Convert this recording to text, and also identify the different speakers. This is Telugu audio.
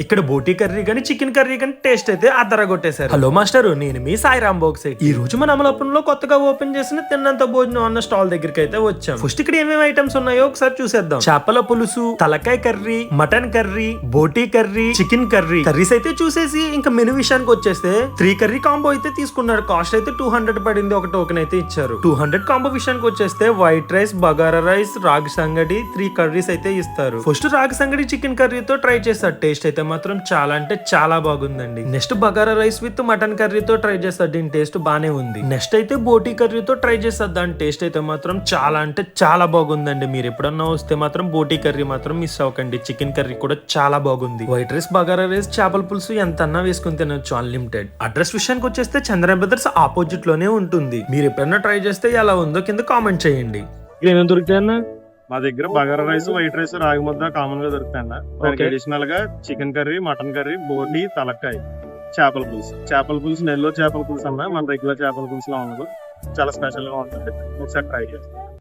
Speaker 1: ఇక్కడ బోటీ కర్రీ గానీ చికెన్ కర్రీ గానీ టేస్ట్ అయితే అద్దరగొట్టేశారు. హలో మాస్టర్, నేను మీ సాయిరామ్ బోక్సే. ఈ రోజు మన అమలాపురంలో కొత్తగా ఓపెన్ చేసిన తిన్నంత భోజనం అన్న స్టాల్ దగ్గరికి అయితే వచ్చాం. ఫస్ట్ ఇక్కడ ఏమేమి ఐటమ్స్ ఉన్నాయో ఒకసారి చూసేద్దాం. చేపల పులుసు, తలకాయ కర్రీ, మటన్ కర్రీ, బోటీ కర్రీ, చికెన్ కర్రీ. కర్రీస్ అయితే చూసేసి ఇంకా మెనూ విషయానికి వచ్చేస్తే 3 కర్రీ కాంబో అయితే తీసుకున్నారు. కాస్ట్ అయితే 200 పడింది. ఒక టోకెన్ అయితే ఇచ్చారు. 200 కాంబో విషయానికి వచ్చేస్తే వైట్ రైస్, బగారా రైస్, రాగి సంగటి, 3 కర్రీస్ అయితే ఇస్తారు. ఫస్ట్ రాగి సంగటి చికెన్ కర్రీతో ట్రై చేస్తారు. టేస్ట్ అయితే మాత్రం చాలా అంటే చాలా బాగుందండి. Next bagara rice with mutton కర్రీతో ట్రై చేస్తారు. దీని టేస్ట్ బానే ఉంది. నెక్స్ట్ అయితే బోటీ కర్రీతో ట్రై చేస్తారు. దాని టేస్ట్ అయితే మాత్రం చాలా అంటే చాలా బాగుందండి. మీరు ఎప్పుడన్నా వస్తే మాత్రం బోటీ కర్రీ మాత్రం మిస్ అవ్వకండి. చికెన్ కర్రీ కూడా చాలా బాగుంది. వైట్ రైస్, బగారా రైస్, చేపల పులుసు ఎంతన్నా వేసుకుని తినొచ్చు, అన్లిమిటెడ్. అడ్రస్ విషయానికి వచ్చేస్తే చంద్ర బ్రదర్స్ ఆపోజిట్ లోనే ఉంటుంది. మీరు ఎప్పుడన్నా ట్రై చేస్తే ఎలా ఉందో కింద కామెంట్ చేయండి.
Speaker 2: ఏమేమి దొరుకుతాయన్నా?
Speaker 3: మా దగ్గర బగారా రైస్, వైట్ రైస్, రాగి ముద్ద కామన్ గా దొరుకుతాయి. దానికి అడిషనల్ గా చికెన్ కర్రీ, మటన్ కర్రీ, బోటీ, తలకాయ, చేపల పులుసు. చేపల పులుసు నెల్లూరు చేపల పులుసు అన్న మన రెగ్యులర్ చేపల పులుసు లా ఉండదు, చాలా స్పెషల్ గా ఉంటుంది. ఒకసారి ట్రై చేస్తాం.